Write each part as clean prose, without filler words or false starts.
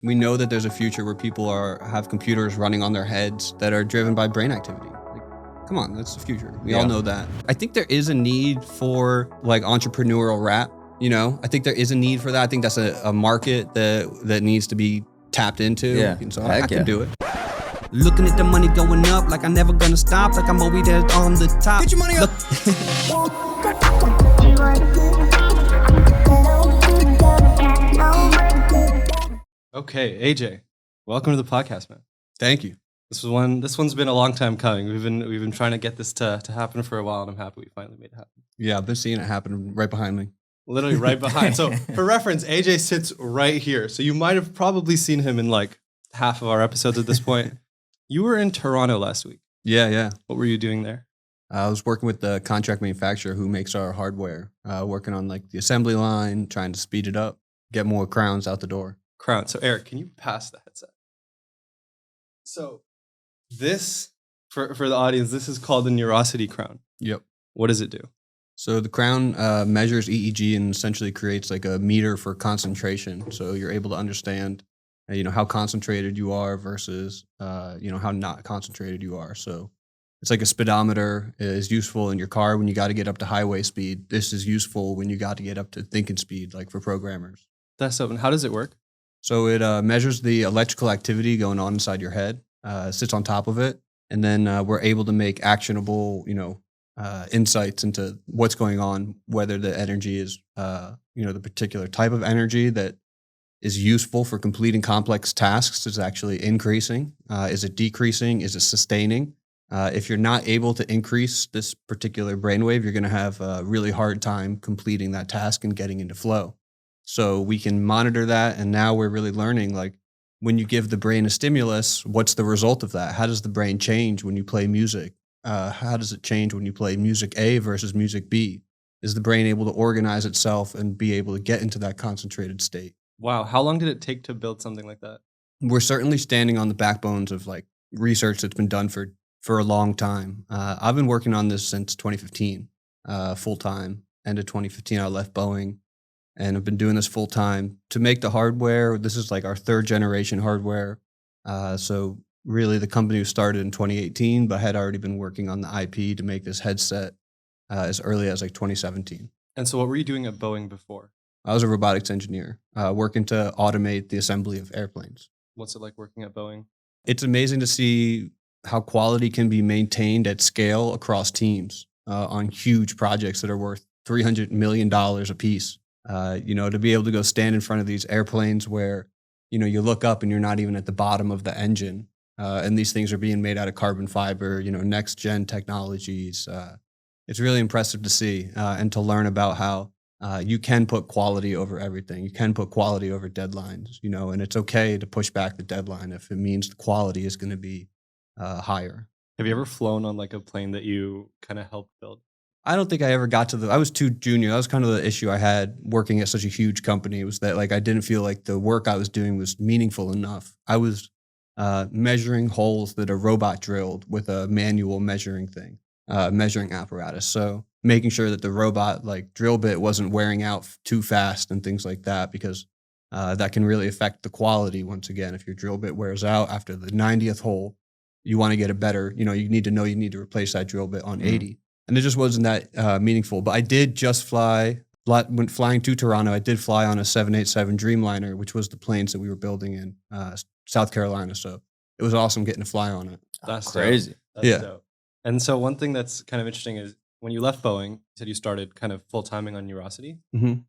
We know that there's a future where people have computers running on their heads that are driven by brain activity. Like, come on, that's the future. We all know that. I think there is a need for like entrepreneurial rap. I think there is a need for that. I think that's a market that needs to be tapped into. Yeah. So I can do it. Looking at the money going up, like I'm never gonna stop, like I'm always there on the top. Get your money up. Okay, AJ, welcome to the podcast, man. Thank you. This one's been a long time coming. We've been trying to get this to happen for a while, and I'm happy we finally made it happen. Yeah, I've been seeing it happen right behind me. Literally right behind. So for reference, AJ sits right here. So you might have probably seen him in like half of our episodes at this point. You were in Toronto last week. Yeah. What were you doing there? I was working with the contract manufacturer who makes our hardware, working on like the assembly line, trying to speed it up, get more crowns out the door. Crown. So Eric, can you pass the headset? So this, for the audience, this is called the Neurosity crown. Yep. What does it do? So the crown measures EEG and essentially creates like a meter for concentration. So you're able to understand, how concentrated you are versus, how not concentrated you are. So it's like a speedometer is useful in your car when you got to get up to highway speed. This is useful when you got to get up to thinking speed, like for programmers. That's so. And how does it work? So it measures the electrical activity going on inside your head, sits on top of it, and then we're able to make actionable, insights into what's going on, whether the energy is, the particular type of energy that is useful for completing complex tasks is actually increasing. Is it decreasing? Is it sustaining? If you're not able to increase this particular brainwave, you're going to have a really hard time completing that task and getting into flow. So we can monitor that, and now we're really learning, like, when you give the brain a stimulus, what's the result of that? How does the brain change when you play music? How does it change when you play music A versus music B? Is the brain able to organize itself and be able to get into that concentrated state? Wow. How long did it take to build something like that? We're certainly standing on the backbones of like research that's been done for a long time. I've been working on this since 2015, full time. End of 2015, I left Boeing. And I've been doing this full time to make the hardware. This is like our third generation hardware. So really the company was started in 2018, but had already been working on the IP to make this headset as early as like 2017. And so what were you doing at Boeing before? I was a robotics engineer, working to automate the assembly of airplanes. What's it like working at Boeing? It's amazing to see how quality can be maintained at scale across teams on huge projects that are worth $300 million a piece. To be able to go stand in front of these airplanes where, you look up and you're not even at the bottom of the engine. And these things are being made out of carbon fiber, next gen technologies. It's really impressive to see and to learn about how you can put quality over everything. You can put quality over deadlines, and it's okay to push back the deadline if it means the quality is going to be higher. Have you ever flown on like a plane that you kind of helped build? I don't think I ever got to I was too junior. That was kind of the issue I had working at such a huge company, was that like I didn't feel like the work I was doing was meaningful enough. I was measuring holes that a robot drilled with a manual measuring apparatus. So making sure that the robot like drill bit wasn't wearing out too fast and things like that, because that can really affect the quality. Once again, if your drill bit wears out after the 90th hole, you want to get a better, you need to replace that drill bit on 80. And it just wasn't that meaningful. But I did just went flying to Toronto. I did fly on a 787 Dreamliner, which was the planes that we were building in South Carolina. So it was awesome getting to fly on it. That's crazy. Dope. Yeah. Dope. And so one thing that's kind of interesting is when you left Boeing, you said you started kind of full-timing on Neurosity. Mm-hmm.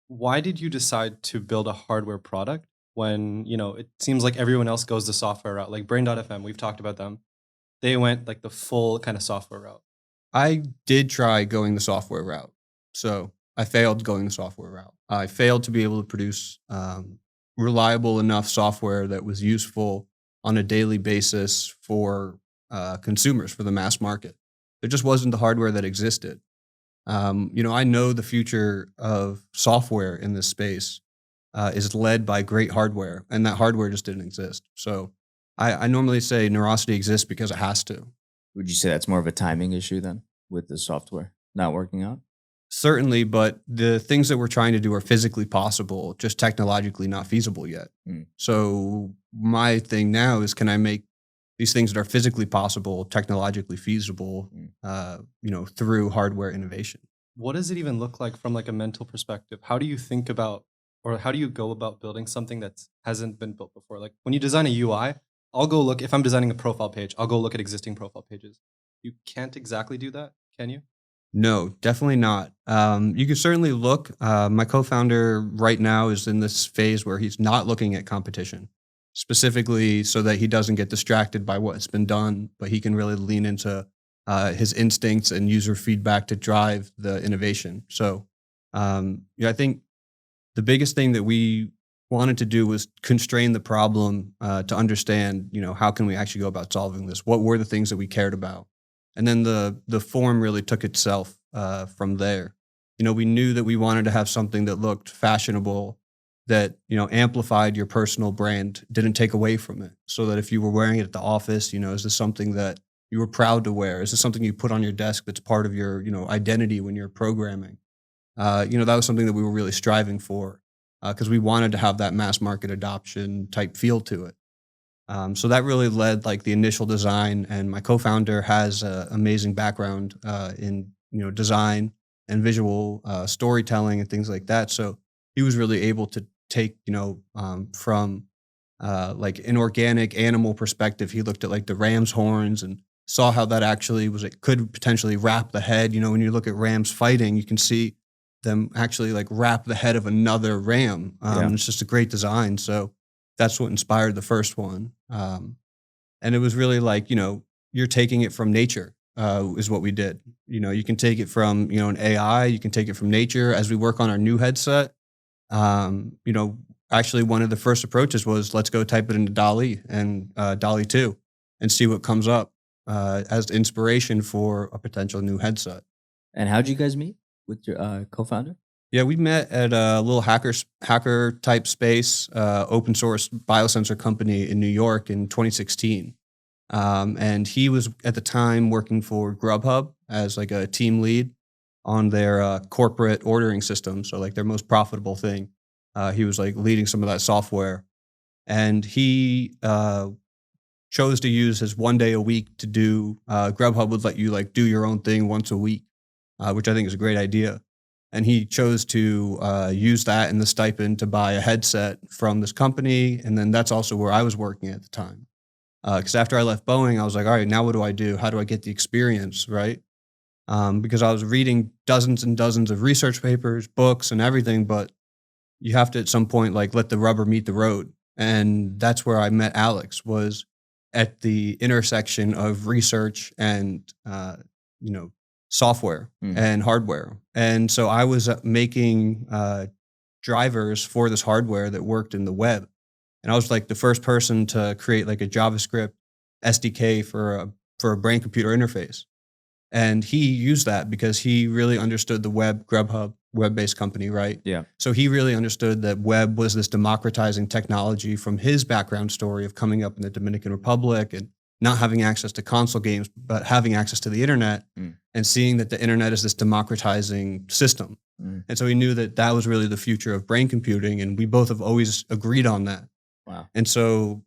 Why did you decide to build a hardware product when, it seems like everyone else goes the software route? Like Brain.fm, we've talked about them. They went like the full kind of software route. I did try going the software route. So I failed going the software route. I failed to be able to produce reliable enough software that was useful on a daily basis for consumers, for the mass market. There just wasn't the hardware that existed. I know the future of software in this space is led by great hardware, and that hardware just didn't exist. So I normally say Neurosity exists because it has to. Would you say that's more of a timing issue then with the software not working out? Certainly, but the things that we're trying to do are physically possible, just technologically not feasible yet. Mm. So my thing now is, can I make these things that are physically possible, technologically feasible, through hardware innovation? What does it even look like from like a mental perspective? How do you think about, or how do you go about building something that hasn't been built before? Like when you design a UI, I'll go look, if I'm designing a profile page, I'll go look at existing profile pages. You can't exactly do that, can you? No, definitely not. You can certainly look. My co-founder right now is in this phase where he's not looking at competition, specifically so that he doesn't get distracted by what's been done, but he can really lean into his instincts and user feedback to drive the innovation. So, I think the biggest thing that we wanted to do was constrain the problem to understand, how can we actually go about solving this? What were the things that we cared about? And then the form really took itself from there. We knew that we wanted to have something that looked fashionable, that, amplified your personal brand, didn't take away from it. So that if you were wearing it at the office, is this something that you were proud to wear? Is this something you put on your desk that's part of your, identity when you're programming? That was something that we were really striving for because we wanted to have that mass market adoption type feel to it. So that really led like the initial design, and my co-founder has an amazing background in design and visual storytelling and things like that. So he was really able to take from like an organic animal perspective. He looked at like the ram's horns and saw how that actually it could potentially wrap the head. When you look at rams fighting, you can see them actually like wrap the head of another ram. It's just a great design. So that's what inspired the first one. And it was really like, you're taking it from nature is what we did. You can take it from, an AI, you can take it from nature. As we work on our new headset, actually one of the first approaches was, let's go type it into DALL-E and DALL-E 2 and see what comes up as inspiration for a potential new headset. And how'd you guys meet with your co-founder? Yeah, we met at a little hacker type space, open source biosensor company in New York in 2016. And he was at the time working for Grubhub as like a team lead on their corporate ordering system. So like their most profitable thing. He was like leading some of that software, and he chose to use his 1 day a week to do. Grubhub would let you like do your own thing once a week, which I think is a great idea. And he chose to use that in the stipend to buy a headset from this company. And then that's also where I was working at the time. Because after I left Boeing, I was like, all right, now what do I do? How do I get the experience, right? Because I was reading dozens and dozens of research papers, books, and everything. But you have to at some point like let the rubber meet the road. And that's where I met Alex, was at the intersection of research and, software and hardware. And so I was making drivers for this hardware that worked in the web. And I was like the first person to create like a JavaScript SDK for a brain computer interface. And he used that because he really understood the web, Grubhub, web-based company, right? Yeah. So he really understood that web was this democratizing technology from his background story of coming up in the Dominican Republic and not having access to console games, but having access to the internet and seeing that the internet is this democratizing system. And so he knew that that was really the future of brain computing. And we both have always agreed on that. Wow. And so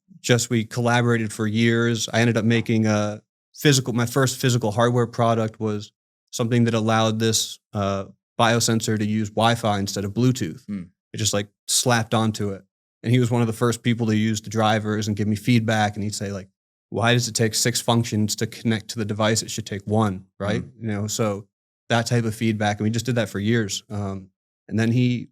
we collaborated for years. I ended up making my first physical hardware product was something that allowed this biosensor to use Wi-Fi instead of Bluetooth. It just like slapped onto it. And he was one of the first people to use the drivers and give me feedback. And he'd say like, why does it take 6 functions to connect to the device? It should take 1, right? So that type of feedback. And we just did that for years. And then he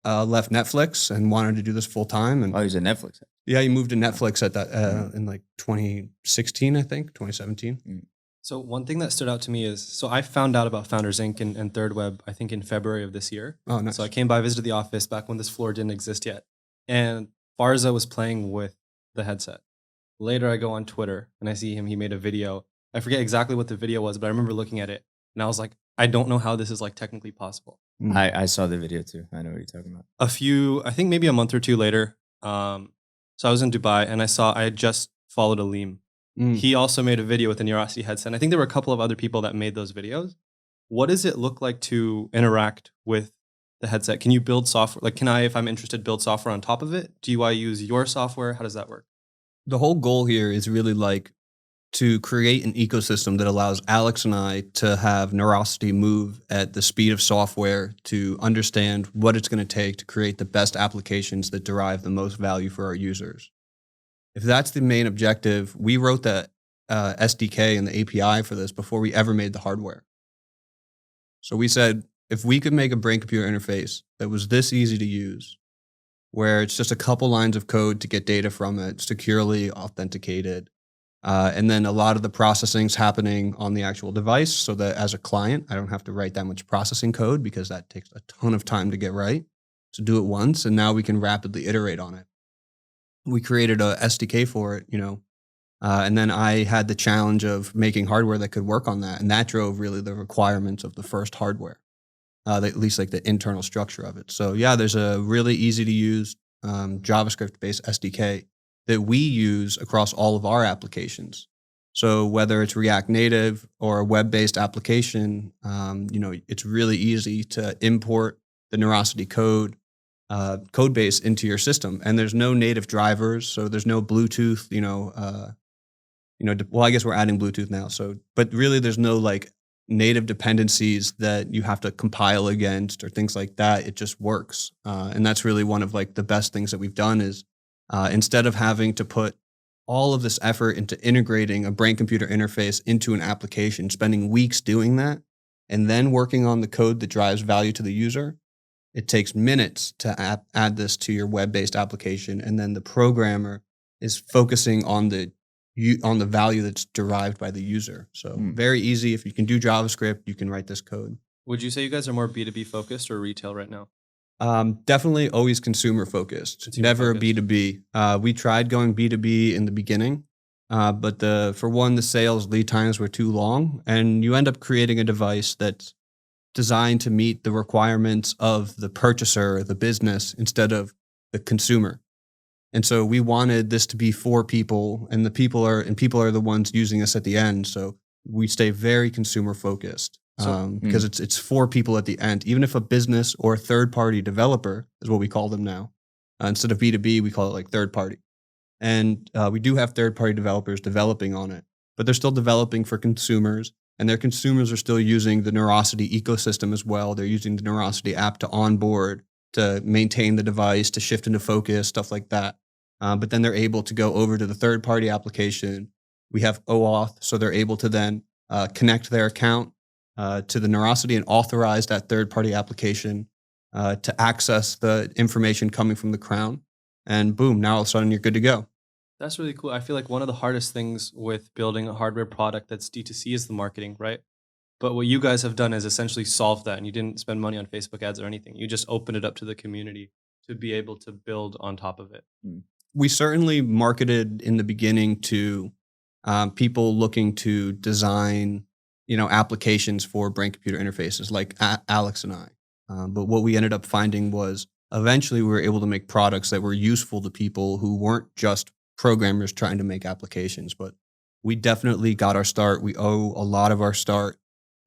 left Netflix and wanted to do this full time. And he's at Netflix. Yeah, he moved to Netflix at that in like 2016, I think, 2017. So one thing that stood out to me is, so I found out about Founders Inc. and Third Web, I think in February of this year. Oh, nice. So I came by, visited the office back when this floor didn't exist yet. And Farza was playing with the headset. Later, I go on Twitter and I see him. He made a video. I forget exactly what the video was, but I remember looking at it and I was like, I don't know how this is like technically possible. I saw the video too. I know what you're talking about. I think maybe a month or two later. So I was in Dubai and I had just followed Aleem. He also made a video with a Neurosity headset. And I think there were a couple of other people that made those videos. what does it look like to interact with the headset? Can you build software? Like, can I, if I'm interested, build software on top of it? Do I use your software? How does that work? The whole goal here is really like to create an ecosystem that allows Alex and I to have Neurosity move at the speed of software to understand what it's going to take to create the best applications that derive the most value for our users. If that's the main objective, we wrote the SDK and the API for this before we ever made the hardware. So we said, if we could make a brain-computer interface that was this easy to use, where it's just a couple lines of code to get data from it, securely authenticated, and then a lot of the processing's happening on the actual device so that as a client, I don't have to write that much processing code because that takes a ton of time to get right. So do it once, and now we can rapidly iterate on it. We created a SDK for it, and then I had the challenge of making hardware that could work on that, and that drove really the requirements of the first hardware, at least like the internal structure of it. So yeah, there's a really easy to use JavaScript-based SDK that we use across all of our applications. So whether it's React Native or a web-based application, it's really easy to import the Neurosity code base into your system. And there's no native drivers, so there's no Bluetooth, well, I guess we're adding Bluetooth now. So, but really there's no like native dependencies that you have to compile against or things like that. It just works. And that's really one of like the best things that we've done is instead of having to put all of this effort into integrating a brain-computer interface into an application, spending weeks doing that, and then working on the code that drives value to the user, it takes minutes to add this to your web-based application, and then the programmer is focusing on the value that's derived by the user. So very easy. If you can do JavaScript, you can write this code. Would you say you guys are more B2B focused or retail right now? Definitely always consumer focused, never B2B. We tried going B2B in the beginning, but for one, the sales lead times were too long, and you end up creating a device that's designed to meet the requirements of the purchaser, the business, instead of the consumer. And so we wanted this to be for people, and people are the ones using us at the end. So we stay very consumer focused. Because it's for people at the end. Even if a business or a third-party developer is what we call them now. Instead of B2B, we call it like third-party. And we do have third-party developers developing on it, but they're still developing for consumers, and their consumers are still using the Neurosity ecosystem as well. They're using the Neurosity app to onboard, to maintain the device, to shift into focus, stuff like that. But then they're able to go over to the third-party application. We have OAuth, so they're able to then connect their account to the Neurosity and authorize that third-party application to access the information coming from the crown. And boom, now all of a sudden you're good to go. That's really cool. I feel like one of the hardest things with building a hardware product that's D2C is the marketing, right? But what you guys have done is essentially solve that, and you didn't spend money on Facebook ads or anything. You just opened it up to the community to be able to build on top of it. We certainly marketed in the beginning to people looking to design applications for brain-computer interfaces like Alex and I. But what we ended up finding was eventually we were able to make products that were useful to people who weren't just programmers trying to make applications. But we definitely got our start. We owe a lot of our start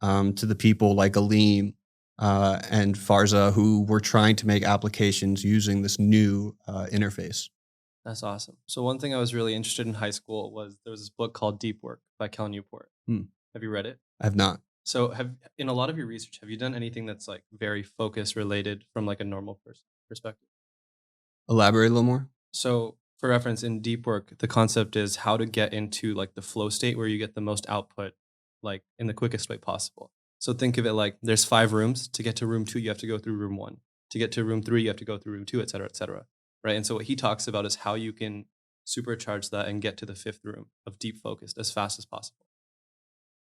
to the people like Aleem and Farza who were trying to make applications using this new interface. That's awesome. So one thing I was really interested in high school was there was this book called Deep Work by Cal Newport. Have you read it? I have not. So in a lot of your research, have you done anything that's like very focus related from like a normal person perspective? Elaborate a little more. So for reference, in Deep Work, the concept is how to get into like the flow state where you get the most output, like in the quickest way possible. So think of it like there's 5 rooms. To get to room 2, you have to go through room 1. To get to room 3, you have to go through room 2, et cetera, right? And so what he talks about is how you can supercharge that and get to the 5th room of deep focus as fast as possible.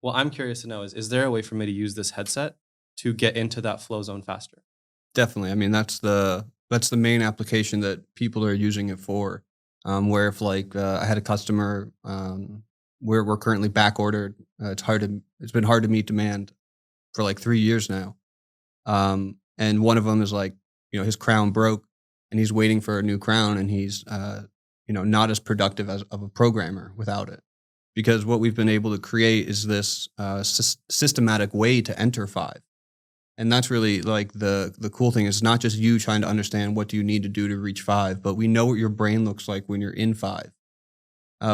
What I'm curious to know is there a way for me to use this headset to get into that flow zone faster? Definitely. I mean, that's the main application that people are using it for. Where if like I had a customer where we're currently back ordered, it's been hard to meet demand for like 3 years now. And one of them is like, his crown broke and he's waiting for a new crown, and he's not as productive of a programmer without it. because what we've been able to create is this systematic way to enter 5. And that's really like the cool thing. It's not just you trying to understand what do you need to do to reach 5, but we know what your brain looks like when you're in 5.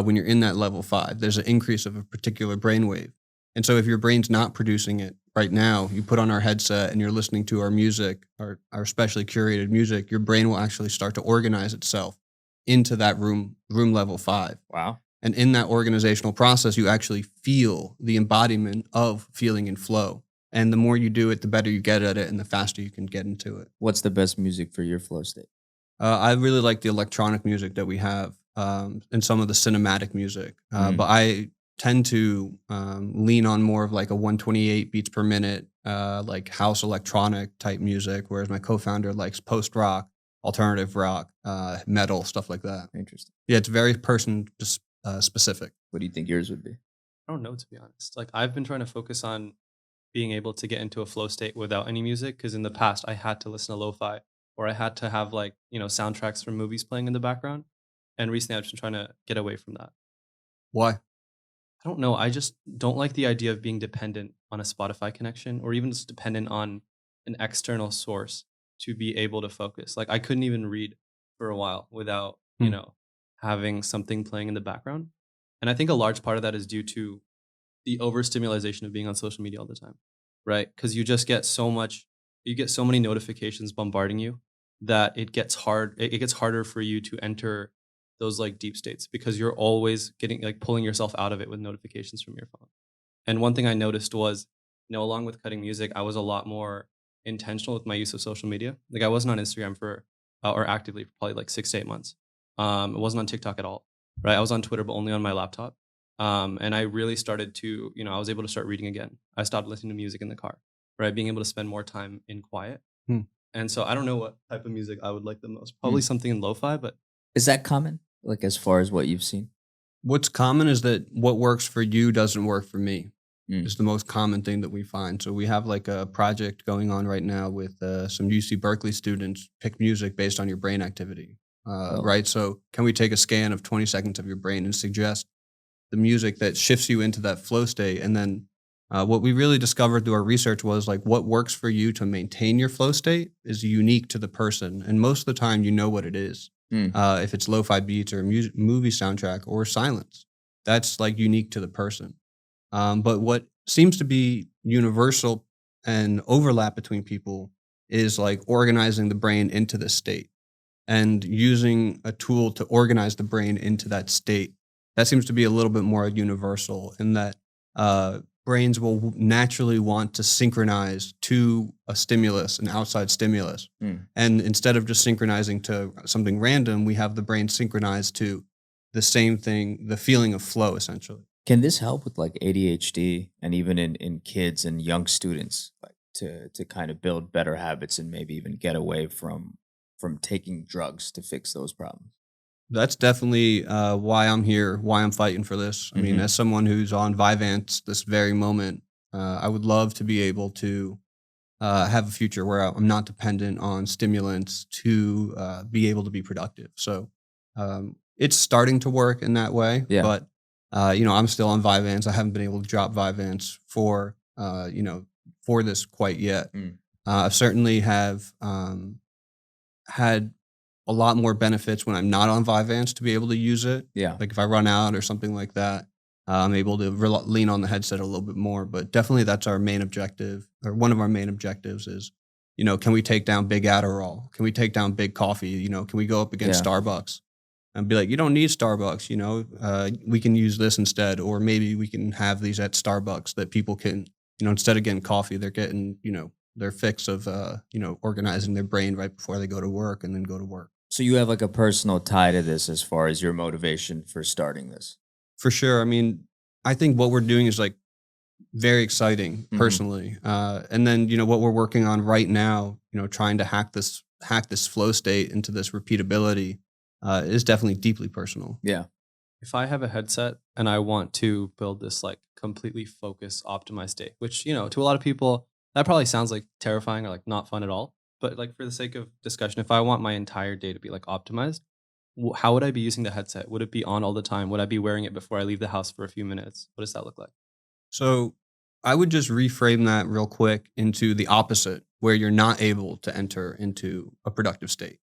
When you're in that level 5, there's an increase of a particular brainwave. And so if your brain's not producing it right now, you put on our headset and you're listening to our music, our specially curated music, your brain will actually start to organize itself into that room level 5. Wow. And in that organizational process, you actually feel the embodiment of feeling in flow. And the more you do it, the better you get at it and the faster you can get into it. What's the best music for your flow state? I really like the electronic music that we have and some of the cinematic music. But I tend to lean on more of like a 128 beats per minute, like house electronic type music, whereas my co-founder likes post-rock, alternative rock, metal, stuff like that. Interesting. Yeah, it's very person specific. What do you think yours would be? I don't know, to be honest. Like, I've been trying to focus on being able to get into a flow state without any music, because in the past I had to listen to lo-fi, or I had to have like, soundtracks from movies playing in the background. And recently I've just been trying to get away from that. Why? I don't know. I just don't like the idea of being dependent on a Spotify connection, or even just dependent on an external source to be able to focus. Like, I couldn't even read for a while without, having something playing in the background. And I think a large part of that is due to the overstimulation of being on social media all the time, right? Because you just get you get so many notifications bombarding you that it gets harder for you to enter those like deep states, because you're always getting like pulling yourself out of it with notifications from your phone. And one thing I noticed was, along with cutting music, I was a lot more intentional with my use of social media. Like, I wasn't on Instagram for or actively for probably like 6 to 8 months. It wasn't on TikTok at all, right? I was on Twitter, but only on my laptop. And I really started to, I was able to start reading again. I stopped listening to music in the car, right? Being able to spend more time in quiet. And so I don't know what type of music I would like the most. Probably something in lo-fi, but Is that common? Like, as far as what you've seen? What's common is that what works for you doesn't work for me. Mm. It's the most common thing that we find. So we have like a project going on right now with some UC Berkeley students. Pick music based on your brain activity, right? So can we take a scan of 20 seconds of your brain and suggest the music that shifts you into that flow state? And then what we really discovered through our research was like what works for you to maintain your flow state is unique to the person. And most of the time, you know what it is. If it's lo-fi beats or movie soundtrack or silence, that's like unique to the person. But what seems to be universal and overlap between people is like organizing the brain into this state and using a tool to organize the brain into that state. That seems to be a little bit more universal in that brains will naturally want to synchronize to a stimulus, an outside stimulus. And instead of just synchronizing to something random, we have the brain synchronized to the same thing, the feeling of flow, essentially. Can this help with like ADHD and even in kids and young students, like to kind of build better habits and maybe even get away from taking drugs to fix those problems? That's definitely why I'm here, why I'm fighting for this. I mean, as someone who's on Vyvanse this very moment, I would love to be able to have a future where I'm not dependent on stimulants to be able to be productive. So it's starting to work in that way, but I'm still on Vyvanse. I haven't been able to drop Vyvanse for this quite yet. I certainly have had a lot more benefits when I'm not on Vyvanse to be able to use it. Yeah. Like if I run out or something like that, I'm able to lean on the headset a little bit more. But definitely that's our main objective, or one of our main objectives is, can we take down big Adderall? Can we take down big coffee? Can we go up against Starbucks and be like, you don't need Starbucks, we can use this instead. Or maybe we can have these at Starbucks that people can, instead of getting coffee, they're getting, their fix of, organizing their brain right before they go to work and then go to work. So you have like a personal tie to this as far as your motivation for starting this? For sure. I mean, I think what we're doing is like very exciting personally. And then, what we're working on right now, trying to hack this flow state into this repeatability is definitely deeply personal. Yeah. If I have a headset and I want to build this like completely focused, optimized state, which, to a lot of people, that probably sounds like terrifying or like not fun at all. But like for the sake of discussion, if I want my entire day to be like optimized, how would I be using the headset? Would it be on all the time? Would I be wearing it before I leave the house for a few minutes? What does that look like? So I would just reframe that real quick into the opposite, where you're not able to enter into a productive state,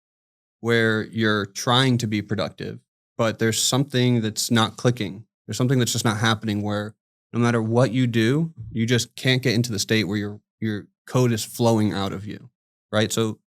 where you're trying to be productive, but there's something that's not clicking. There's something that's just not happening where no matter what you do, you just can't get into the state where your code is flowing out of you, right? So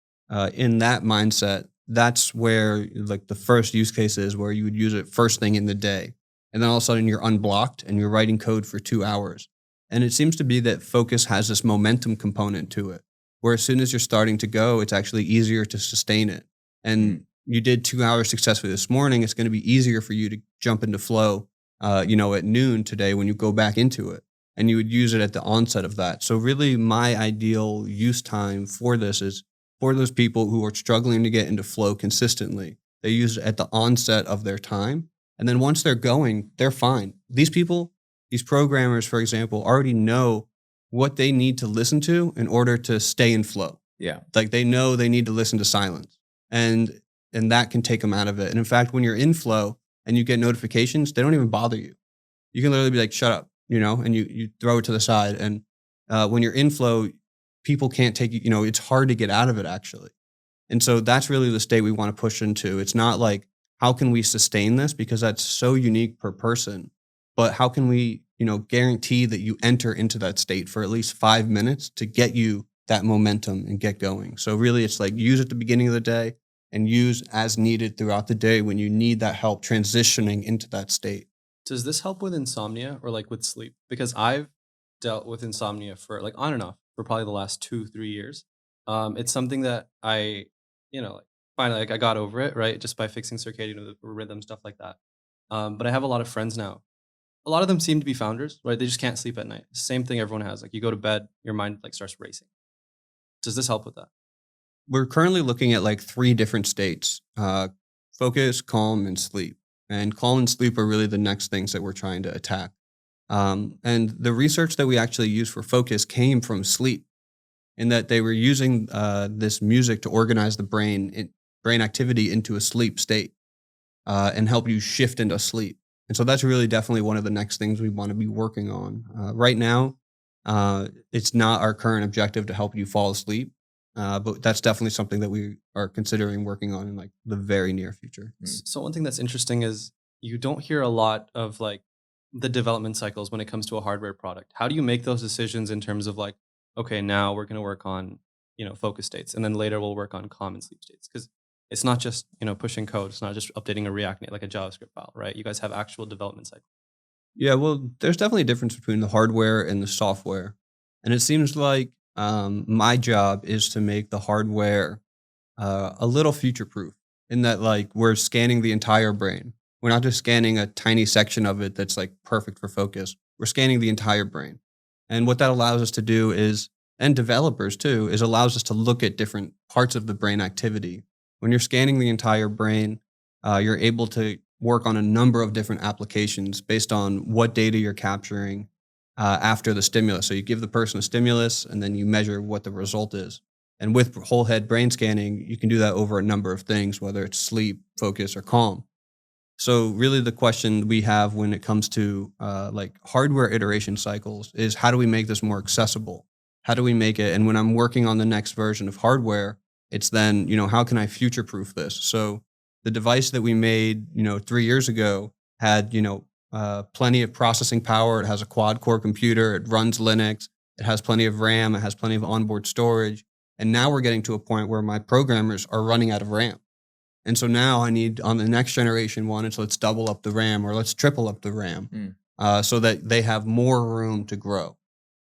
in that mindset, that's where like the first use case is where you would use it first thing in the day. And then all of a sudden you're unblocked and you're writing code for 2 hours. And it seems to be that focus has this momentum component to it, where as soon as you're starting to go, it's actually easier to sustain it. And you did 2 hours successfully this morning. It's going to be easier for you to jump into flow, at noon today when you go back into it. And you would use it at the onset of that. So really my ideal use time for this is for those people who are struggling to get into flow consistently. They use it at the onset of their time. And then once they're going, they're fine. These people, these programmers, for example, already know what they need to listen to in order to stay in flow. Yeah. Like they know they need to listen to silence. And that can take them out of it. And in fact, when you're in flow and you get notifications, they don't even bother you. You can literally be like, shut up, and you throw it to the side. And when you're in flow, people can't take you, it's hard to get out of it actually. And so that's really the state we want to push into. It's not like, how can we sustain this? Because that's so unique per person. But how can we, guarantee that you enter into that state for at least 5 minutes to get you that momentum and get going? So really it's like use at the beginning of the day and use as needed throughout the day when you need that help transitioning into that state. Does this help with insomnia or like with sleep? Because I've dealt with insomnia for like on and off for probably the last 2-3 years. It's something that I, like finally like I got over it, right? Just by fixing circadian rhythm, stuff like that. But I have a lot of friends now. A lot of them seem to be founders, right? They just can't sleep at night. Same thing everyone has. Like you go to bed, your mind like starts racing. Does this help with that? We're currently looking at like 3 different states, focus, calm, and sleep. And calm and sleep are really the next things that we're trying to attack. And the research that we actually use for focus came from sleep, in that they were using this music to organize the brain activity into a sleep state and help you shift into sleep. And so that's really definitely one of the next things we want to be working on. Right now, it's not our current objective to help you fall asleep, but that's definitely something that we are considering working on in like the very near future. So one thing that's interesting is you don't hear a lot of like the development cycles when it comes to a hardware product. How do you make those decisions in terms of like, okay, now we're going to work on, focus states, and then later we'll work on calm and sleep states? Because it's not just, pushing code. It's not just updating a React, like a JavaScript file, right? You guys have actual development cycle. Yeah, well, there's definitely a difference between the hardware and the software. And it seems like my job is to make the hardware a little future-proof, in that like we're scanning the entire brain. We're not just scanning a tiny section of it that's like perfect for focus. We're scanning the entire brain. And what that allows us to do is, and developers too, is allows us to look at different parts of the brain activity. When you're scanning the entire brain, you're able to work on a number of different applications based on what data you're capturing after the stimulus. So you give the person a stimulus and then you measure what the result is. And with whole head brain scanning, you can do that over a number of things, whether it's sleep, focus, or calm. So really the question we have when it comes to like hardware iteration cycles is, how do we make this more accessible? How do we make it? And when I'm working on the next version of hardware, it's then, how can I future-proof this? So the device that we made, 3 years ago had, plenty of processing power. It has a quad-core computer. It runs Linux. It has plenty of RAM. It has plenty of onboard storage. And now we're getting to a point where my programmers are running out of RAM. And so now I need, on the next generation one, it's let's double up the RAM or let's triple up the RAM so that they have more room to grow.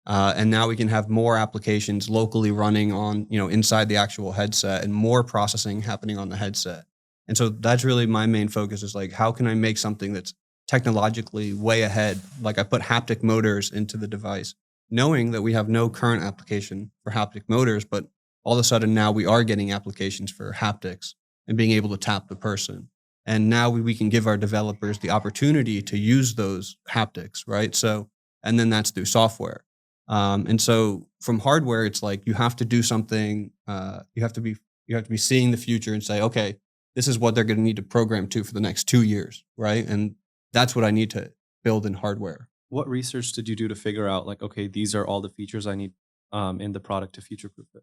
And now we can have more applications locally running on, inside the actual headset, and more processing happening on the headset. And so that's really my main focus, is like, how can I make something that's technologically way ahead? Like I put haptic motors into the device, knowing that we have no current application for haptic motors, but all of a sudden now we are getting applications for haptics and being able to tap the person. And now we can give our developers the opportunity to use those haptics, right? So, and then that's through software. And so from hardware, it's like you have to do something. You have to be seeing the future and say, okay, this is what they're going to need to program to for the next 2 years, right? And that's what I need to build in hardware. What research did you do to figure out like, okay, these are all the features I need in the product to future-proof it?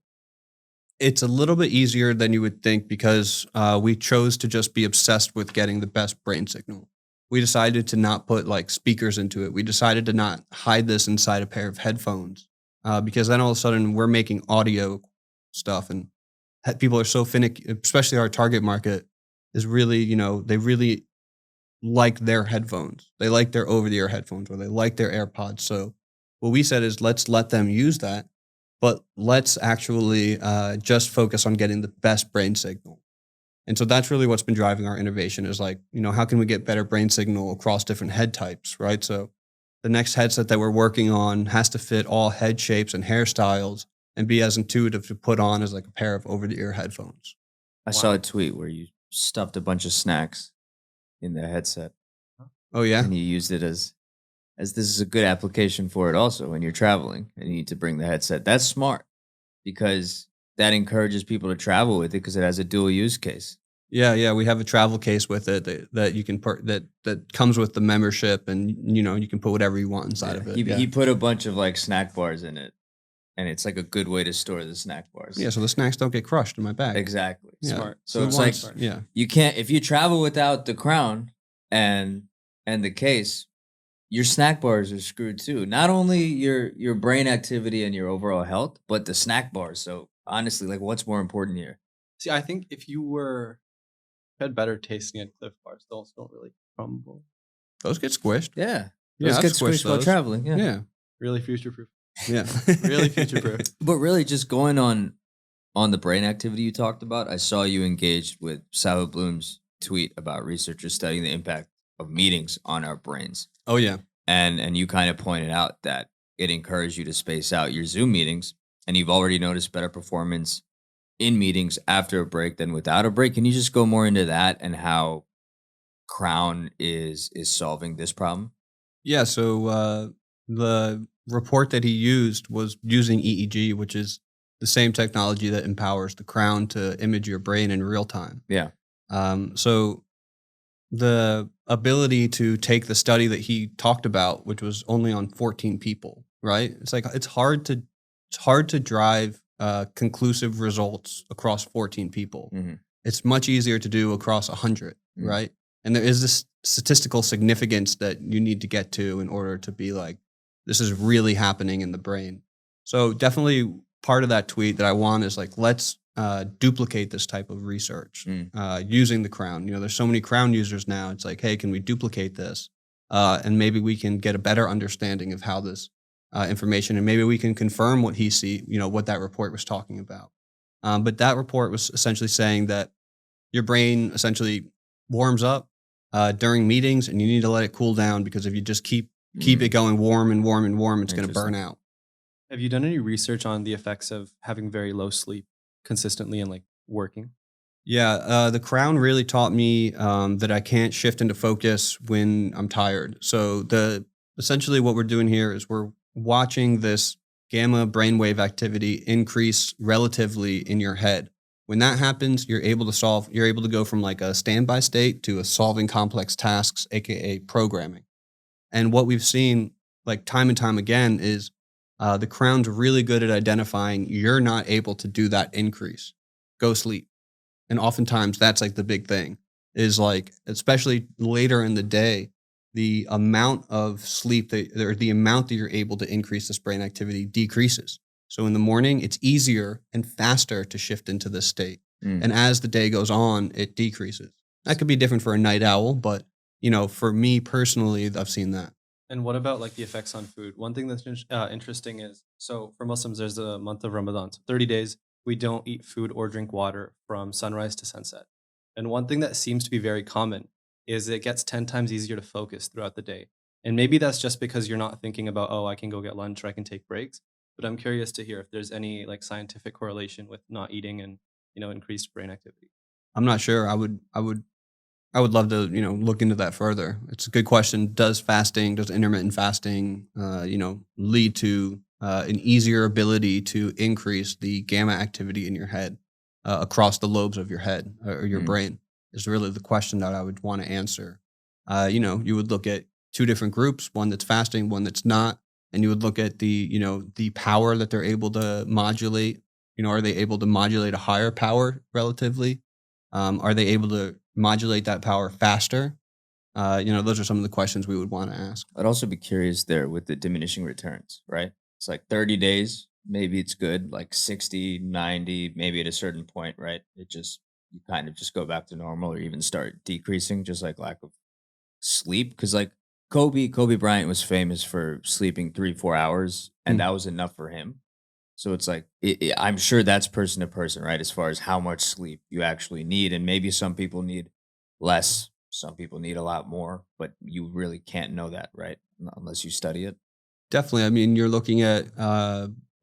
It's a little bit easier than you would think because we chose to just be obsessed with getting the best brain signal. We decided to not put like speakers into it. We decided to not hide this inside a pair of headphones because then all of a sudden we're making audio stuff and people are so finicky, especially our target market is really, they really like their headphones. They like their over-the-ear headphones or they like their AirPods. So what we said is let's let them use that, but let's actually just focus on getting the best brain signal. And so that's really what's been driving our innovation is like, how can we get better brain signal across different head types, right? So the next headset that we're working on has to fit all head shapes and hairstyles and be as intuitive to put on as like a pair of over-the-ear headphones. I saw a tweet where you stuffed a bunch of snacks in the headset. Oh, yeah? And you used it as this is a good application for it also when you're traveling and you need to bring the headset. That's smart because that encourages people to travel with it because it has a dual use case. Yeah. We have a travel case with it that you can that comes with the membership, and you can put whatever you want inside of it. He put a bunch of like snack bars in it, and it's like a good way to store the snack bars. Yeah, so the snacks don't get crushed in my bag. Exactly. Yeah. Smart. So it's like Smart. Yeah, you can't if you travel without the crown and the case, your snack bars are screwed too. Not only your brain activity and your overall health, but the snack bars. So honestly, like what's more important here? See, I think if you had better tasting at Cliff Bars, those don't really crumble. those get squished. Yeah. Yeah, Those I've get squished squished while those. traveling. Yeah. Yeah, Really future-proof. yeah, Really future-proof. But really just going on the brain activity you talked about, I saw you engaged with Sahil Bloom's tweet about researchers studying the impact of meetings on our brains. Oh yeah, And you kind of pointed out that it encouraged you to space out your Zoom meetings, and you've already noticed better performance in meetings after a break than without a break. Can you just go more into that and how Crown is solving this problem? yeah. So the report that he used was using EEG, which is the same technology that empowers the Crown to image your brain in real time. Yeah. So the ability to take the study that he talked about, which was only on 14 people, right? It's hard to drive conclusive results across 14 people. Mhm. It's much easier to do across 100, Mhm. right? And there is this statistical significance that you need to get to in order to be like, this is really happening in the brain. So definitely part of that tweet that I want is like, let's duplicate this type of research using the Crown. There's so many Crown users now. It's like, hey, can we duplicate this? And maybe we can get a better understanding of how this information, and maybe we can confirm what what that report was talking about. But that report was essentially saying that your brain essentially warms up during meetings, and you need to let it cool down because if you just keep it going warm and warm and warm, it's going to burn out. Have you done any research on the effects of having very low sleep consistently and like working? Yeah, the Crown really taught me that I can't shift into focus when I'm tired. So essentially what we're doing here is we're watching this gamma brainwave activity increase relatively in your head. When that happens, you're able to go from like a standby state to a solving complex tasks, aka programming. And what we've seen like time and time again is the Crown's really good at identifying you're not able to do that increase. Go sleep. And oftentimes that's like the big thing is like, especially later in the day, the amount of sleep or the amount that you're able to increase this brain activity decreases. So in the morning, it's easier and faster to shift into this state. And as the day goes on, it decreases. That could be different for a night owl, but for me personally, I've seen that. And what about like the effects on food? One thing that's interesting is, so for Muslims, there's the month of Ramadan. So 30 days, we don't eat food or drink water from sunrise to sunset. And one thing that seems to be very common is it gets 10 times easier to focus throughout the day. And maybe that's just because you're not thinking about, oh, I can go get lunch or I can take breaks. But I'm curious to hear if there's any like scientific correlation with not eating and, increased brain activity. I'm not sure. I would love to, look into that further. It's a good question. Does intermittent fasting, lead to an easier ability to increase the gamma activity in your head across the lobes of your head or your brain? is really the question that I would want to answer. You would look at two different groups, one that's fasting, one that's not, and you would look at the power that they're able to modulate. Are they able to modulate a higher power relatively? Are they able to modulate that power faster? Those are some of the questions we would want to ask. I'd also be curious there with the diminishing returns, right? It's like 30 days, maybe it's good, like 60, 90, maybe at a certain point, right? You kind of just go back to normal or even start decreasing, just like lack of sleep. Cause like Kobe Bryant was famous for sleeping 3-4 hours, and that was enough for him. So it's like, I'm sure that's person to person, right? As far as how much sleep you actually need. And maybe some people need less, some people need a lot more, but you really can't know that, right? Unless you study it. Definitely. I mean, you're looking at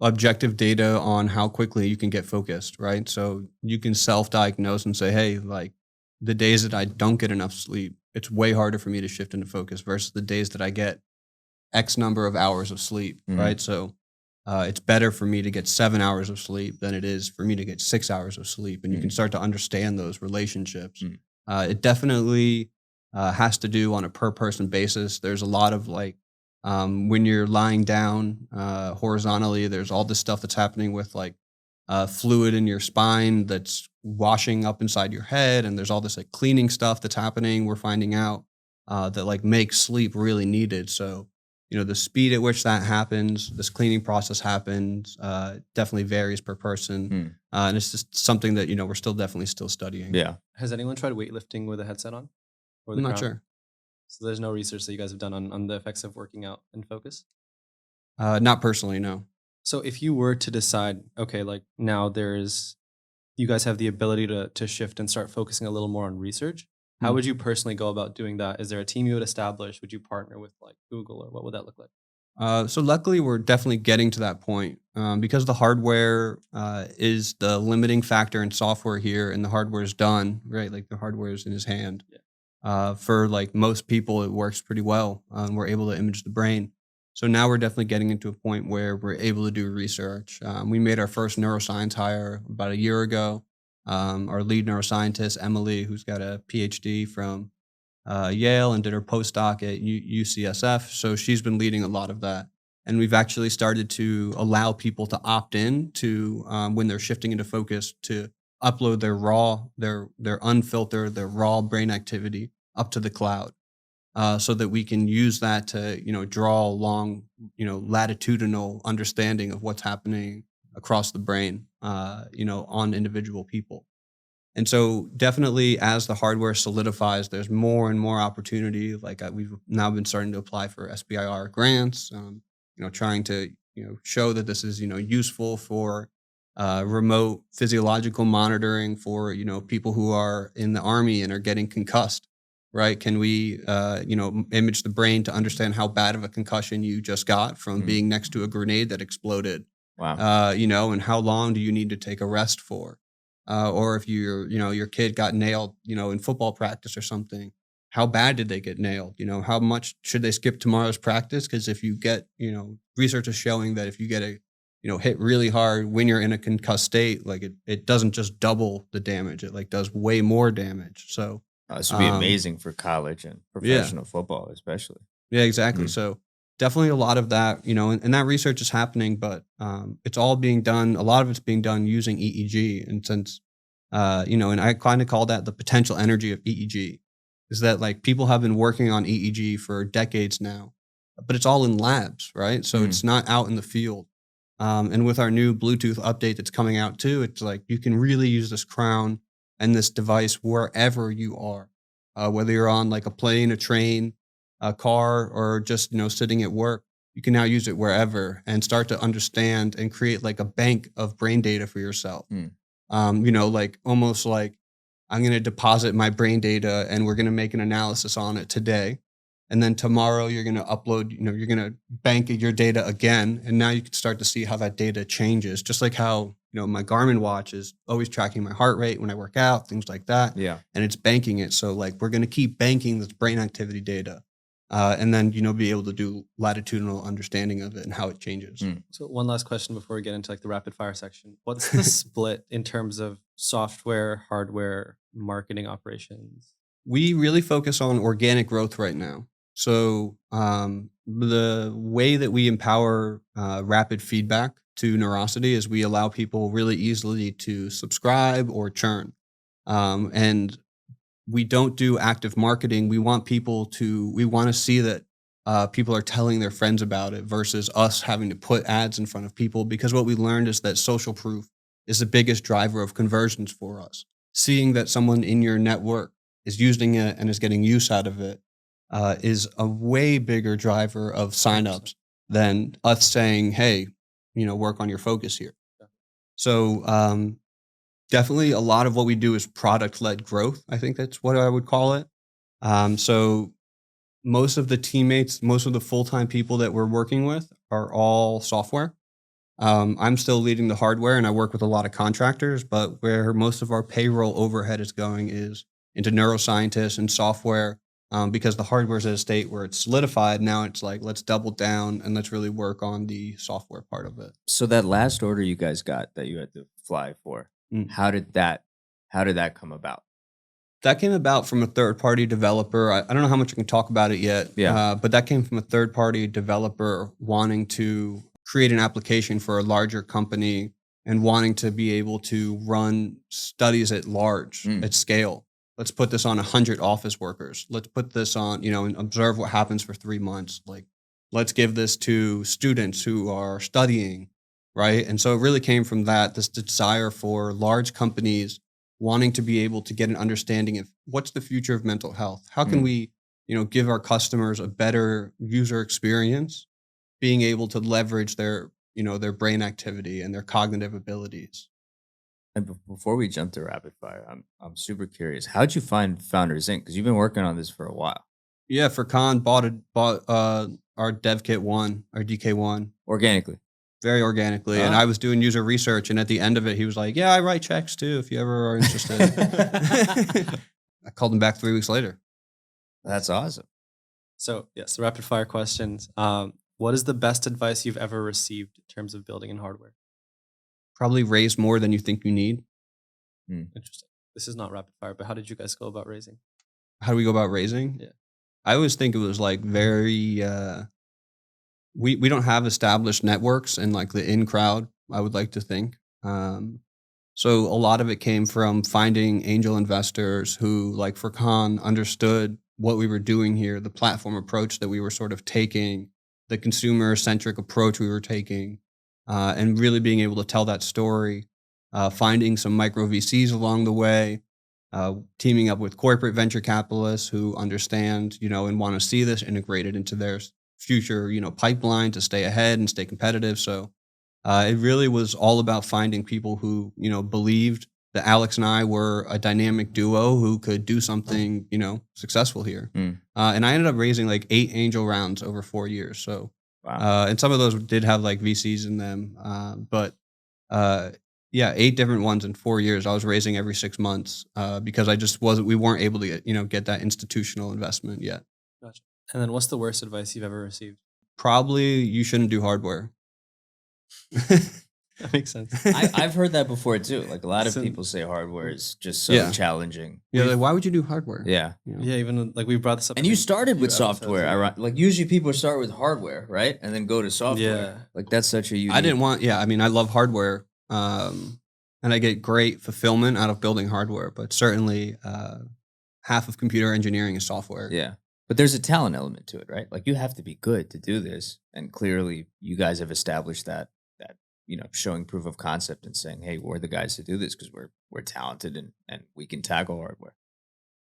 objective data on how quickly you can get focused, right? So you can self-diagnose and say, hey, like the days that I don't get enough sleep, it's way harder for me to shift into focus versus the days that I get X number of hours of sleep, right? So it's better for me to get 7 hours of sleep than it is for me to get 6 hours of sleep. And you can start to understand those relationships. It definitely has to do on a per person basis. There's a lot of when you're lying down horizontally, there's all this stuff that's happening with fluid in your spine that's washing up inside your head. And there's all this cleaning stuff that's happening. We're finding out that makes sleep really needed. So, the speed at which that happens, this cleaning process happens, definitely varies per person. And it's just something that, we're definitely still studying. Yeah. Has anyone tried weightlifting with a headset on? Or I'm not crown? sure. So there's no research that you guys have done on the effects of working out and focus? Not personally, no. So if you were to decide, okay, now you guys have the ability to shift and start focusing a little more on research, how would you personally go about doing that? Is there a team you would establish? Would you partner with Google, or what would that look like? So luckily, we're definitely getting to that point because the hardware is the limiting factor in software here, and the hardware is done, right? Like the hardware is in his hand. Yeah. For most people, it works pretty well. We're able to image the brain. So now we're definitely getting into a point where we're able to do research. We made our first neuroscience hire about a year ago. Our lead neuroscientist, Emily, who's got a PhD from Yale and did her postdoc at UCSF. So she's been leading a lot of that. And we've actually started to allow people to opt in to, when they're shifting into focus, to upload their unfiltered, their raw brain activity up to the cloud. So that we can use that to, draw long, latitudinal understanding of what's happening across the brain, on individual people. And so definitely as the hardware solidifies, there's more and more opportunity. We've now been starting to apply for SBIR grants, trying to, show that this is, useful for remote physiological monitoring for, people who are in the Army and are getting concussed, right? Can we, image the brain to understand how bad of a concussion you just got from being next to a grenade that exploded? Wow. And how long do you need to take a rest for? Or if your kid got nailed, in football practice or something, how bad did they get nailed? How much should they skip tomorrow's practice? Because if you get, research is showing that if you get hit really hard when you're in a concussed state, it doesn't just double the damage. It does way more damage. So this would be amazing for college and professional football, especially. Yeah, exactly. So definitely a lot of that, and that research is happening, but it's all being done. A lot of it's being done using EEG. And since, and I kind of call that the potential energy of EEG, is that people have been working on EEG for decades now, but it's all in labs, right? So it's not out in the field. And with our new Bluetooth update that's coming out too, it's you can really use this crown and this device wherever you are, whether you're on a plane, a train, a car, or just, sitting at work. You can now use it wherever and start to understand and create a bank of brain data for yourself. Almost I'm going to deposit my brain data and we're going to make an analysis on it today. And then tomorrow you're going to upload, you're going to bank your data again. And now you can start to see how that data changes. Just like how, my Garmin watch is always tracking my heart rate when I work out, things like that. Yeah. And it's banking it. So we're going to keep banking this brain activity data. and then be able to do latitudinal understanding of it and how it changes. So one last question before we get into like the rapid fire section. What's the split in terms of software, hardware, marketing operations? We really focus on organic growth right now. So the way that we empower rapid feedback to Neurosity is we allow people really easily to subscribe or churn. And we don't do active marketing. We want to see that people are telling their friends about it versus us having to put ads in front of people, because what we learned is that social proof is the biggest driver of conversions for us. Seeing that someone in your network is using it and is getting use out of it is a way bigger driver of signups than us saying, hey, work on your focus here. So definitely a lot of what we do is product-led growth. I think that's what I would call it. So most of the teammates, most of the full-time people that we're working with are all software. I'm still leading the hardware and I work with a lot of contractors, but where most of our payroll overhead is going is into neuroscientists and software, because the hardware's at a state where it's solidified. Now it's like, let's double down and let's really work on the software part of it. So that last order you guys got that you had to fly for, how did that come about? That came about from a third-party developer. I don't know how much I can talk about it yet, but that came from a third-party developer wanting to create an application for a larger company and wanting to be able to run studies at large, at scale. Let's put this on 100 office workers. Let's put this on, and observe what happens for 3 months. Like, let's give this to students who are studying, right? And so it really came from this desire for large companies wanting to be able to get an understanding of what's the future of mental health. How can we, give our customers a better user experience, being able to leverage their brain activity and their cognitive abilities. And before we jump to rapid fire, I'm super curious. How'd you find Founders Inc? Because you've been working on this for a while. Yeah, for Khan bought our dev kit 1, our DK1 Organically. very organically. And I was doing user research, and at the end of it, he was like, yeah, I write checks too, if you ever are interested. I called him back 3 weeks later. That's awesome. So yes, rapid fire questions. What is the best advice you've ever received in terms of building in hardware? Probably raise more than you think you need. Interesting. This is not rapid fire, but how did you guys go about raising? How do we go about raising? Yeah. I always think it was like very, we don't have established networks in like the in crowd, I would like to think. So a lot of it came from finding angel investors who, like for Khan, understood what we were doing here, the platform approach that we were sort of taking, the consumer-centric approach we were taking, and really being able to tell that story, finding some micro VCs along the way, teaming up with corporate venture capitalists who understand, and want to see this integrated into their future, pipeline to stay ahead and stay competitive. So it really was all about finding people who, believed that Alex and I were a dynamic duo who could do something, successful here. And I ended up raising like 8 angel rounds over 4 years. So, and some of those did have like VCs in them. But 8 different ones in 4 years. I was raising every 6 months because we weren't able to get that institutional investment yet. Gotcha. And then what's the worst advice you've ever received? Probably you shouldn't do hardware. That makes sense. I've heard that before too. Like a lot of people say hardware is just so challenging. Yeah, like why would you do hardware? Yeah. Yeah, even like we brought this up. And you started with software. Like usually people start with hardware, right? And then go to software. Yeah. Like that's such a unique... I love hardware. And I get great fulfillment out of building hardware, but certainly half of computer engineering is software. Yeah. But there's a talent element to it, right? Like you have to be good to do this. And clearly you guys have established that showing proof of concept and saying, hey, we're the guys to do this because we're talented and we can tackle hardware.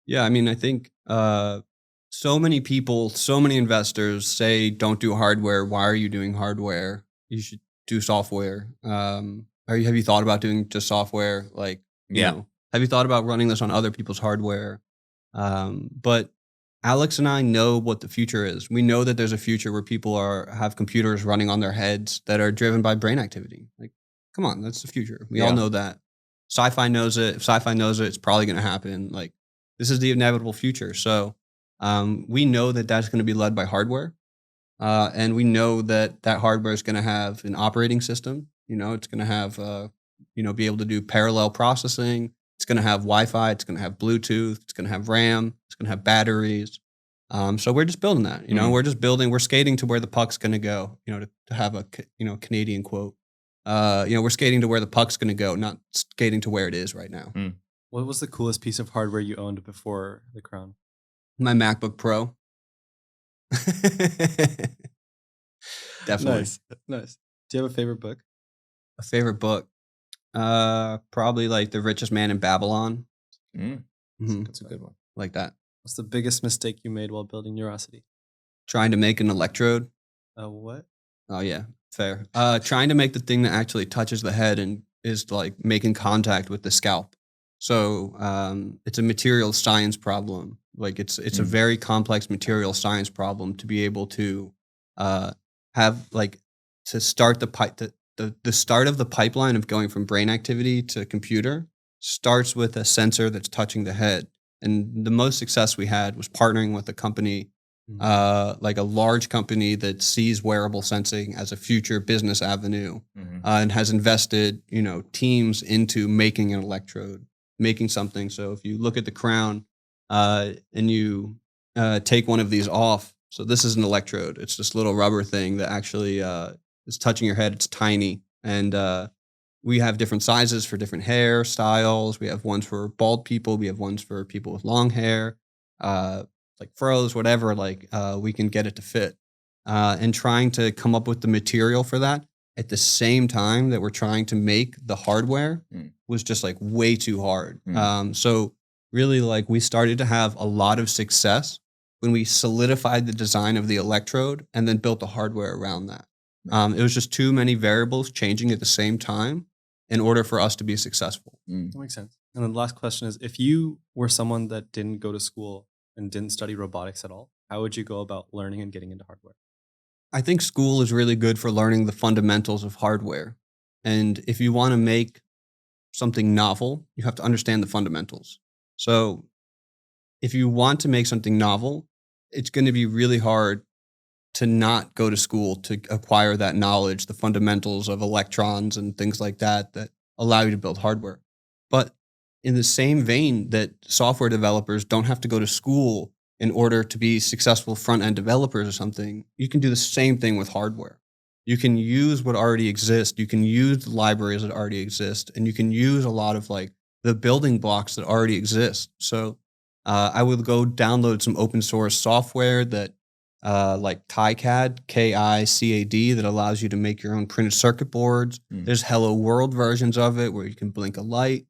Yeah, I think so many people, so many investors say, don't do hardware. Why are you doing hardware? You should do software. Have you thought about doing just software? Like, have you thought about running this on other people's hardware? But Alex and I know what the future is. We know that there's a future where people have computers running on their heads that are driven by brain activity. Like, come on, that's the future. We all know that. Sci-fi knows it. If sci-fi knows it, it's probably going to happen. Like, this is the inevitable future. So We know that that's going to be led by hardware. And we know that that hardware is going to have an operating system. It's going to have, be able to do parallel processing. It's going to have Wi-Fi. It's going to have Bluetooth. It's going to have RAM. It's going to have batteries. So we're just building that. We're just building. We're skating to where the puck's going to go. To have a Canadian quote. We're skating to where the puck's going to go, not skating to where it is right now. What was the coolest piece of hardware you owned before the Crown? My MacBook Pro. Definitely. Nice. Do you have a favorite book? A favorite book? Probably like The Richest Man in Babylon. That's a good one. Like that. What's the biggest mistake you made while building Neurosity? Trying to make an electrode. What? Oh yeah, fair. Trying to make the thing that actually touches the head and is like making contact with the scalp. So it's a material science problem. Like it's a very complex material science problem to be able to have like to start the start of the pipeline of going from brain activity to computer starts with a sensor that's touching the head. And the most success we had was partnering with a company, like a large company that sees wearable sensing as a future business avenue, and has invested, teams into making an electrode, making something. So if you look at the crown, and you take one of these off, so this is an electrode. It's this little rubber thing that actually is touching your head. It's tiny, and we have different sizes for different hair styles. We have ones for bald people. We have ones for people with long hair, like froze, whatever. Like we can get it to fit, and trying to come up with the material for that at the same time that we're trying to make the hardware was just like way too hard. So really, like we started to have a lot of success when we solidified the design of the electrode and then built the hardware around that. It was just too many variables changing at the same time in order for us to be successful. That makes sense. And then the last question is, if you were someone that didn't go to school and didn't study robotics at all, how would you go about learning and getting into hardware? I think school is really good for learning the fundamentals of hardware. And if you want to make something novel, you have to understand the fundamentals. So if you want to make something novel, it's going to be really hard to not go to school to acquire that knowledge, the fundamentals of electrons and things like that allow you to build hardware. But in the same vein that software developers don't have to go to school in order to be successful front-end developers or something, you can do the same thing with hardware. You can use what already exists. You can use the libraries that already exist, and you can use a lot of like the building blocks that already exist. So I would go download some open source software that like KiCad, KICAD, that allows you to make your own printed circuit boards. There's Hello World versions of it where you can blink a light.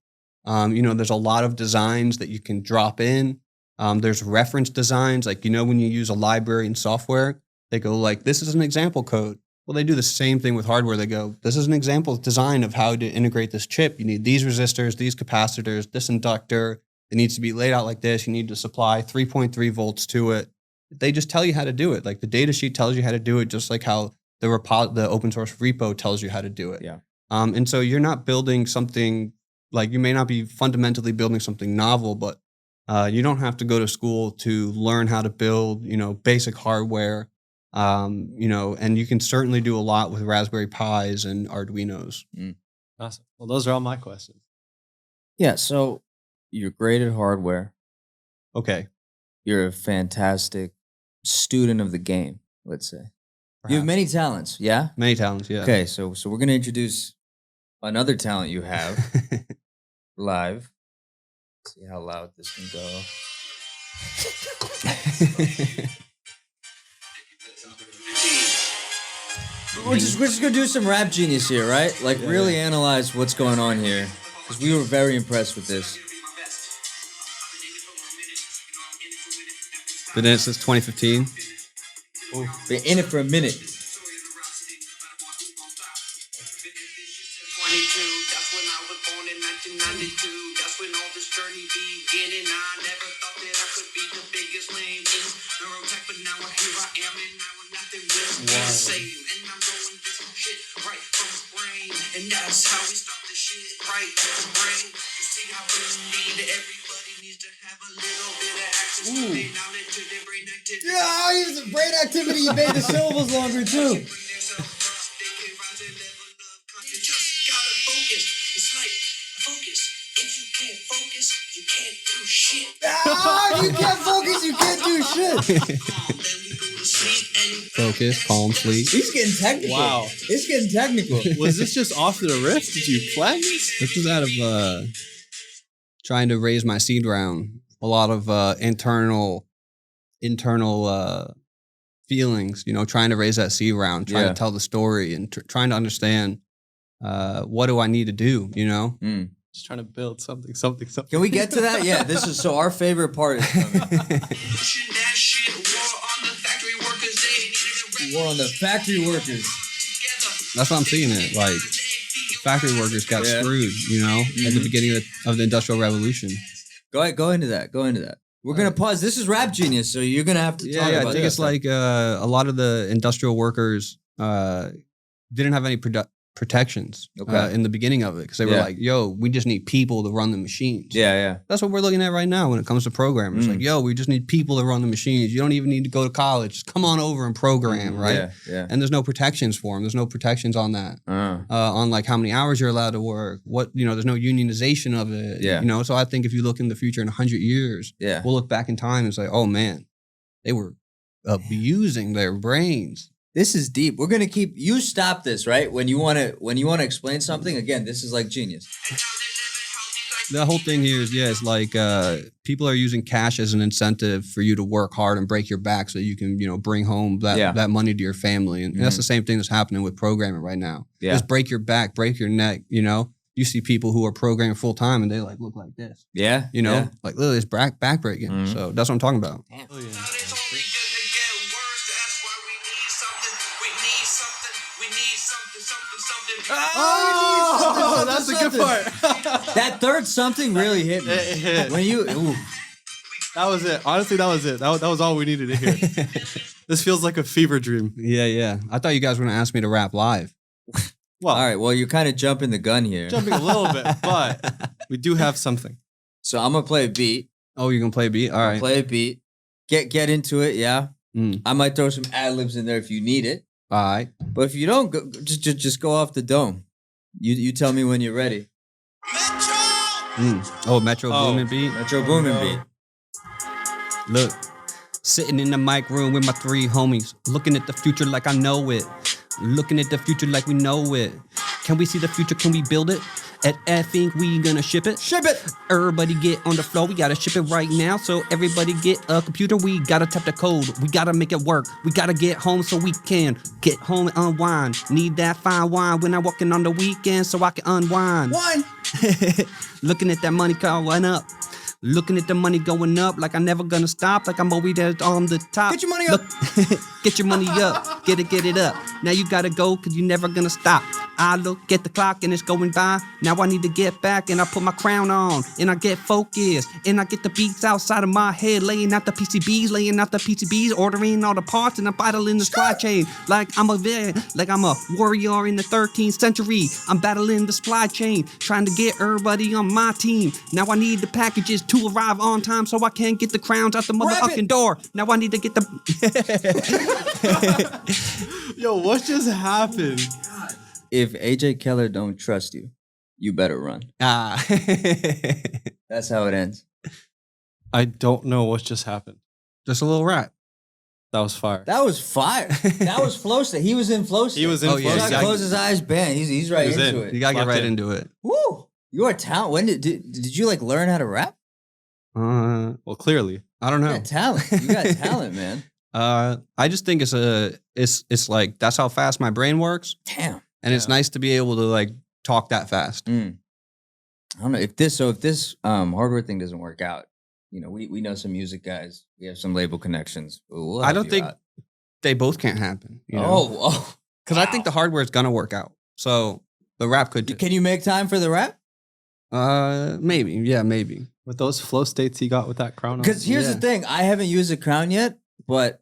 There's a lot of designs that you can drop in. There's reference designs, like, when you use a library in software, they go like, this is an example code. Well, they do the same thing with hardware. They go, this is an example design of how to integrate this chip. You need these resistors, these capacitors, this inductor. It needs to be laid out like this. You need to supply 3.3 volts to it. They just tell you how to do it. Like the data sheet tells you how to do it, just like how the open source repo tells you how to do it. Yeah. And so you're not building something, like you may not be fundamentally building something novel, but you don't have to go to school to learn how to build, basic hardware. And you can certainly do a lot with Raspberry Pis and Arduinos. Awesome. Well, those are all my questions. Yeah. So you're great at hardware. Okay. You're a fantastic student of the game, let's say. Perhaps. You have many talents, yeah? Many talents, yeah. Okay, so we're going to introduce another talent you have live. Let's see how loud this can go. we're just going to do some Rap Genius here, right? Like really analyze what's going on here. Because we were very impressed with this. Been in it since 2015. Been in it for a minute. Yeah, he was a brain activity. You made the syllables longer too. Ah, you can't focus, you can't do shit. Focus, calm, sleep. He's getting technical. Wow. It's getting technical. Was this just off the riff? Did you plan this? This was out of trying to raise my seed round. A lot of internal feelings, trying to raise that seed round, trying to tell the story and trying to understand what do I need to do, Just trying to build something. Can we get to that? Yeah, this is so our favorite part is coming. War on the factory workers. That's what I'm seeing it. Like, factory workers got screwed, at the beginning of the Industrial Revolution. Go into that. We're going to pause. This is Rap Genius, so you're going to have to talk about I think it's like a lot of the industrial workers didn't have any protections in the beginning of it because they were like, yo, we just need people to run the machines. Yeah. That's what we're looking at right now when it comes to programmers. Like, yo, we just need people to run the machines. You don't even need to go to college. Just come on over and program, right? Yeah. And there's no protections for them. There's no protections on that. On like how many hours you're allowed to work. There's no unionization of it. Yeah. So I think if you look in the future in 100 years, we'll look back in time and say, oh man, they were abusing their brains. This is deep. We're gonna keep you stop this, right? When you wanna explain something, again, this is like genius. The whole thing here is, it's like people are using cash as an incentive for you to work hard and break your back so you can, bring home that money to your family. And that's the same thing that's happening with programming right now. Yeah. Just break your back, break your neck, You see people who are programming full time and they like look like this. Yeah. Like literally it's back breaking. So that's what I'm talking about. Damn. Oh, yeah. Oh, that's the good part. That third something really hit me. It hit. When you, That was it. Honestly, that was it. That was all we needed to hear. This feels like a fever dream. Yeah. I thought you guys were gonna ask me to rap live. Well, all right. Well, you're kind of jumping the gun here. jumping a little bit, but we do have something. So I'm gonna play a beat. Oh, you're gonna play a beat? All right. Play a beat. Get into it. Yeah. Mm. I might throw some ad libs in there if you need it. All right. But if you don't, just go off the dome. You tell me when you're ready. Oh, Metro Boomin beat. Metro Boomin beat. Look, sitting in the mic room with my 3 homies, looking at the future like I know it. Looking at the future like we know it. Can we see the future? Can we build it? I think we gonna ship it. Ship it. Everybody get on the floor. We gotta ship it right now. So everybody get a computer. We gotta type the code. We gotta make it work. We gotta get home so we can get home and unwind. Need that fine wine when I'm working on the weekend so I can unwind. Wine. Looking at that money going up. Looking at the money going up like I'm never gonna stop. Like I'm always there on the top. Get your money up. Get your money up. Get it up. Now you gotta go cause you're never gonna stop. I look at the clock and it's going by. Now I need to get back and I put my crown on. And I get focused. And I get the beats outside of my head. Laying out the PCBs, ordering all the parts. And I'm battling the supply chain. Like I'm a warrior in the 13th century. I'm battling the supply chain. Trying to get everybody on my team. Now I need the packages to arrive on time so I can get the crowns out the motherfucking door. Now I need to get the... Yo, what just happened? If AJ Keller don't trust you, you better run. That's how it ends. I don't know what just happened. Just a little rap. That was fire. That was fire. That was flow state. He was in flow state. He was in Oh, flow yeah, state. Close his eyes, bam. He's right He was into in. it. You gotta get Locked right in. into it. Woo! You are talent. When did you like learn how to rap? Well, clearly. I don't You know. got talent. You got talent, man. I just think it's like that's how fast my brain works, Damn. and it's nice to be able to like talk that fast. I don't know if this hardware thing doesn't work out. We know some music guys. We have some label connections. We'll I help don't you think out. they both can't happen. Oh, because I think the hardware is gonna work out. So the rap could. can you make time for the rap? Maybe. Yeah, maybe. With those flow states he got with that crown on. Because here's the thing, I haven't used a crown yet, but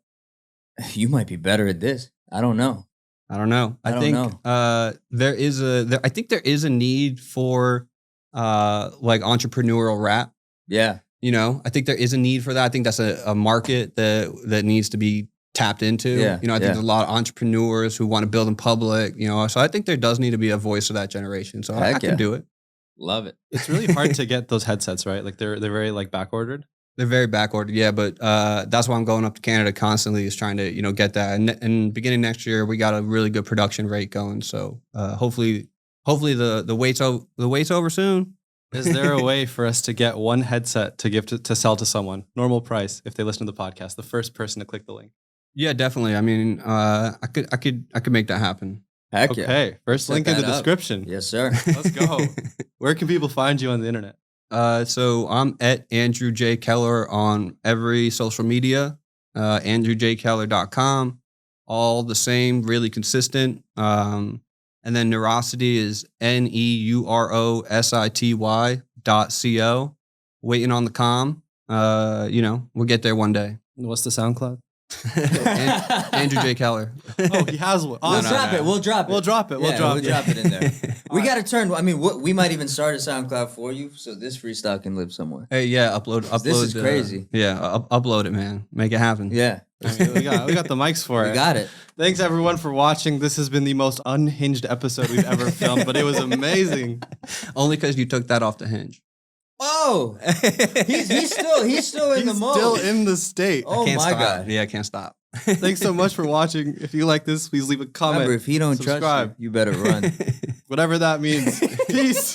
you might be better at this. I don't know. I don't know. I think there is I think there is a need for like entrepreneurial rap. Yeah. I think there is a need for that. I think that's a market that needs to be tapped into. Yeah, I think yeah. there's a lot of entrepreneurs who want to build in public, so I think there does need to be a voice of that generation. So I Heck can yeah. do it. Love it. It's really hard to get those headsets, right? Like they're very like back ordered. They're very back ordered, yeah, but that's why I'm going up to Canada constantly, is trying to, get that. And beginning next year, we got a really good production rate going. So hopefully the wait's over soon. Is there a way for us to get one headset to give to sell to someone, normal price, if they listen to the podcast, the first person to click the link? Yeah, definitely. I mean, I could make that happen. Heck yeah. Okay, first Set link in the that up. description. Yes, sir. Let's go. Where can people find you on the internet? So I'm at Andrew J. Keller on every social media, andrewjkeller.com, all the same, really consistent. And then Neurosity is neurosity.co. Waiting on the com. We'll get there one day. What's the SoundCloud? Andrew J. Keller. Oh, he has one. We'll Awesome. drop it. We'll drop it. We'll drop it. We'll Yeah, drop we'll it. drop it in there. We got to turn. I mean, we might even start a SoundCloud for you, so this freestyle can live somewhere. Hey, yeah, upload. This is crazy. Upload it, man. Make it happen. Yeah, I mean, we got the mics for it. we got it. Thanks everyone for watching. This has been the most unhinged episode we've ever filmed, but it was amazing. Only because you took that off the hinge. Oh, he's still in the mode. Still in the state. Oh Can't my stop. god. Yeah, I can't stop. Thanks so much for watching. If you like this, please leave a comment. Remember, if he don't subscribe. trust you, you better run. Whatever that means. Peace.